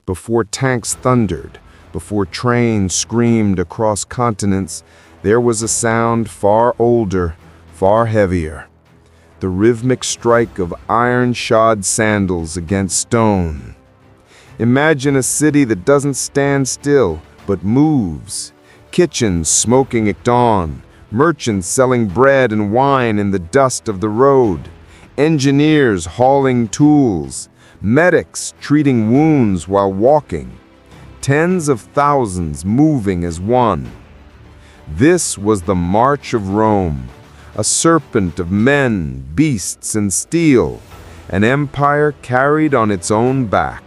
Before tanks thundered, before trains screamed across continents, there was a sound far older, far heavier. The rhythmic strike of iron-shod sandals against stone. Imagine a city that doesn't stand still, but moves. Kitchens smoking at dawn, merchants selling bread and wine in the dust of the road, engineers hauling tools, medics treating wounds while walking, tens of thousands moving as one. This was the March of Rome, a serpent of men, beasts, and steel, an empire carried on its own back.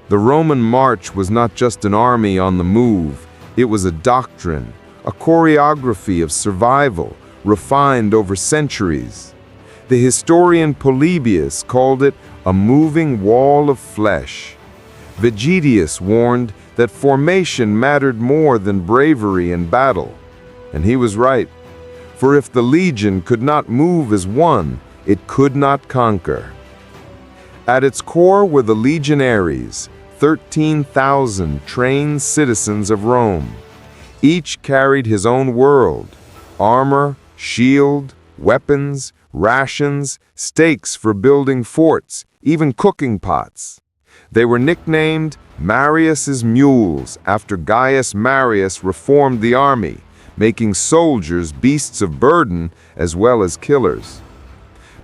The Roman march was not just an army on the move, it was a doctrine, a choreography of survival, refined over centuries. The historian Polybius called it a moving wall of flesh. Vegetius warned that formation mattered more than bravery in battle. And he was right. For if the legion could not move as one, it could not conquer. At its core were the legionaries, 13,000 trained citizens of Rome. Each carried his own world, armor, shield, weapons, rations, stakes for building forts, even cooking pots. They were nicknamed Marius's mules after Gaius Marius reformed the army, making soldiers beasts of burden as well as killers.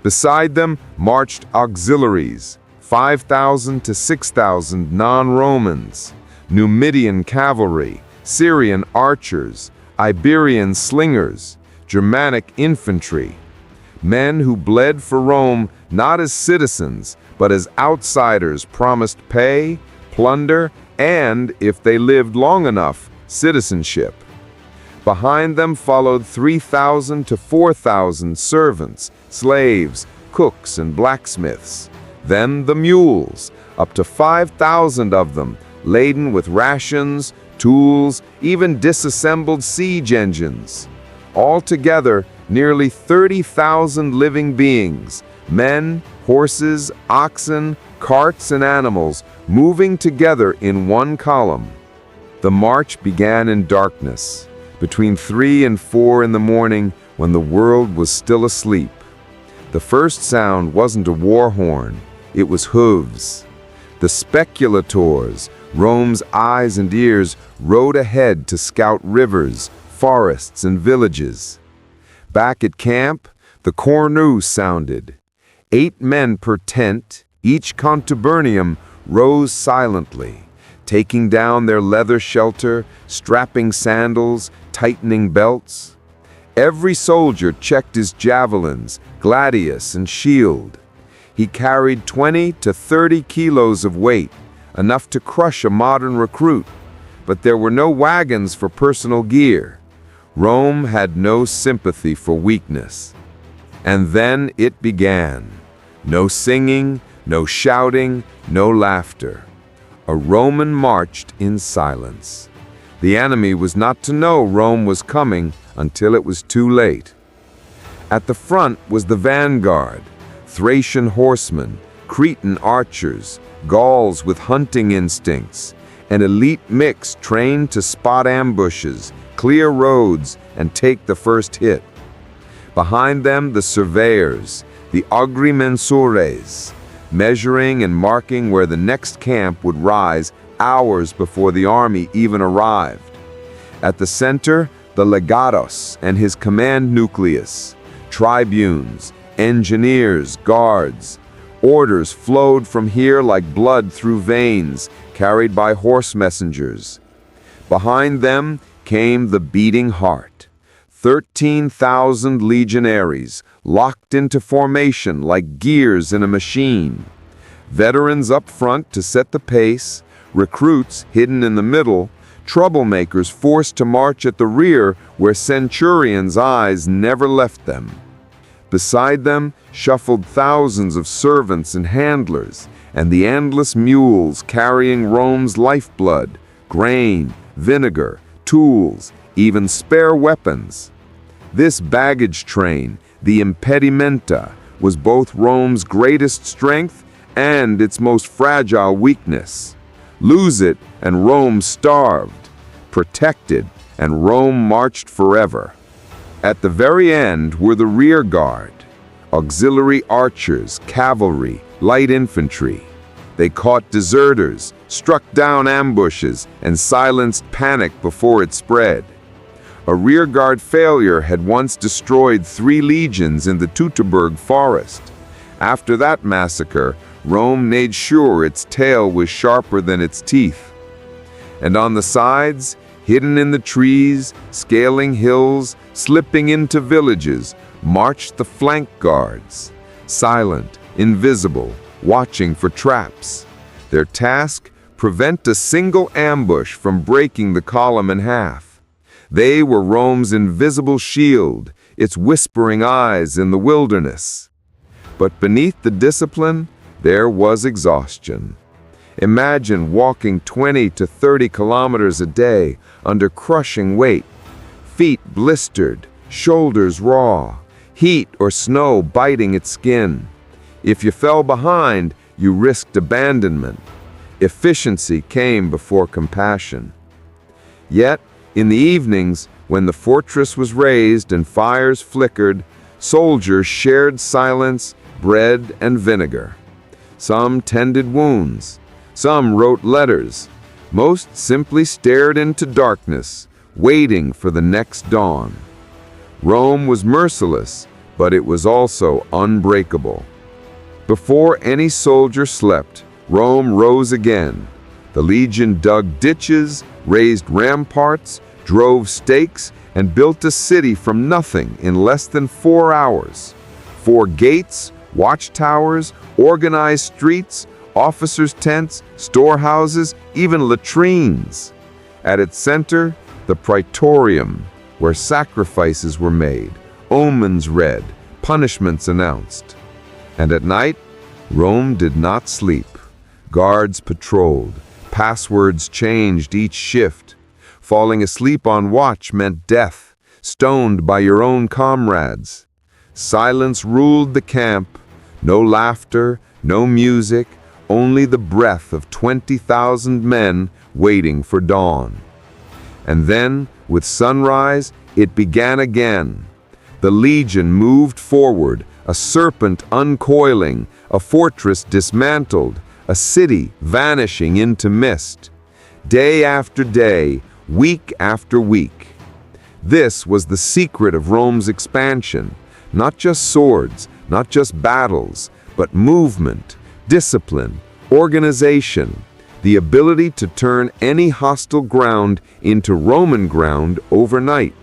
Beside them marched auxiliaries, 5,000 to 6,000 non-Romans, Numidian cavalry, Syrian archers, Iberian slingers, Germanic infantry, men who bled for Rome not as citizens, but as outsiders promised pay, plunder, and, if they lived long enough, citizenship. Behind them followed 3,000 to 4,000 servants, slaves, cooks, and blacksmiths. Then the mules, up to 5,000 of them, laden with rations, tools, even disassembled siege engines. Altogether, nearly 30,000 living beings, men, horses, oxen, carts, and animals, moving together in one column. The march began in darkness, between 3 and 4 in the morning when the world was still asleep. The first sound wasn't a war horn, it was hooves. The speculators, Rome's eyes and ears, rode ahead to scout rivers, forests, and villages. Back at camp, the cornu sounded. 8 men per tent, each contubernium, rose silently, taking down their leather shelter, strapping sandals, tightening belts. Every soldier checked his javelins, gladius, and shield. He carried 20 to 30 kilos of weight, enough to crush a modern recruit, but there were no wagons for personal gear. Rome had no sympathy for weakness. And then it began. No singing, no shouting, no laughter. A Roman marched in silence. The enemy was not to know Rome was coming until it was too late. At the front was the vanguard, Thracian horsemen, Cretan archers, Gauls with hunting instincts, an elite mix trained to spot ambushes, clear roads, and take the first hit. Behind them, the surveyors, the agrimensores, measuring and marking where the next camp would rise hours before the army even arrived. At the center, the legatus and his command nucleus, tribunes, engineers, guards. Orders flowed from here like blood through veins, carried by horse messengers. Behind them came the beating heart. 13,000 legionaries, locked into formation like gears in a machine. Veterans up front to set the pace, recruits hidden in the middle, troublemakers forced to march at the rear where centurions' eyes never left them. Beside them shuffled thousands of servants and handlers, and the endless mules carrying Rome's lifeblood, grain, vinegar, tools, even spare weapons. This baggage train, the impedimenta, was both Rome's greatest strength and its most fragile weakness. Lose it, and Rome starved. Protected, and Rome marched forever. At the very end were the rear guard, auxiliary archers, cavalry, light infantry. They caught deserters, struck down ambushes, and silenced panic before it spread. A rearguard failure had once destroyed 3 legions in the Teutoburg forest. After that massacre, Rome made sure its tail was sharper than its teeth. And on the sides, hidden in the trees, scaling hills, slipping into villages, marched the flank guards, silent, invisible, watching for traps. Their task, prevent a single ambush from breaking the column in half. They were Rome's invisible shield, its whispering eyes in the wilderness. But beneath the discipline, there was exhaustion. Imagine walking 20 to 30 kilometers a day under crushing weight, feet blistered, shoulders raw, heat or snow biting at skin. If you fell behind, you risked abandonment. Efficiency came before compassion. Yet, in the evenings, when the fortress was raised and fires flickered, soldiers shared silence, bread, and vinegar. Some tended wounds. Some wrote letters. Most simply stared into darkness, waiting for the next dawn. Rome was merciless, but it was also unbreakable. Before any soldier slept, Rome rose again. The legion dug ditches, raised ramparts, drove stakes, and built a city from nothing in less than 4 hours. 4 gates, watchtowers, organized streets, officers' tents, storehouses, even latrines. At its center, the Praetorium, where sacrifices were made, omens read, punishments announced. And at night, Rome did not sleep. Guards patrolled, passwords changed each shift. Falling asleep on watch meant death, stoned by your own comrades. Silence ruled the camp, no laughter, no music, only the breath of 20,000 men waiting for dawn. And then, with sunrise, it began again. The legion moved forward, a serpent uncoiling, a fortress dismantled, a city vanishing into mist. Day after day, week after week. This was the secret of Rome's expansion. Not just swords, not just battles, but movement, discipline, organization, the ability to turn any hostile ground into Roman ground overnight.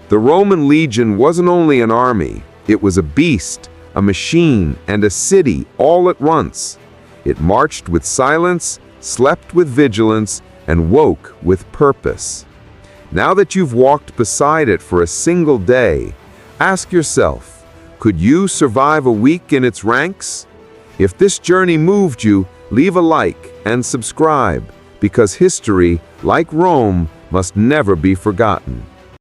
The Roman legion wasn't only an army, it was a beast, a machine, and a city all at once. It marched with silence, slept with vigilance, and woke with purpose. Now that you've walked beside it for a single day, ask yourself, could you survive a week in its ranks? If this journey moved you, leave a like and subscribe, because history, like Rome, must never be forgotten.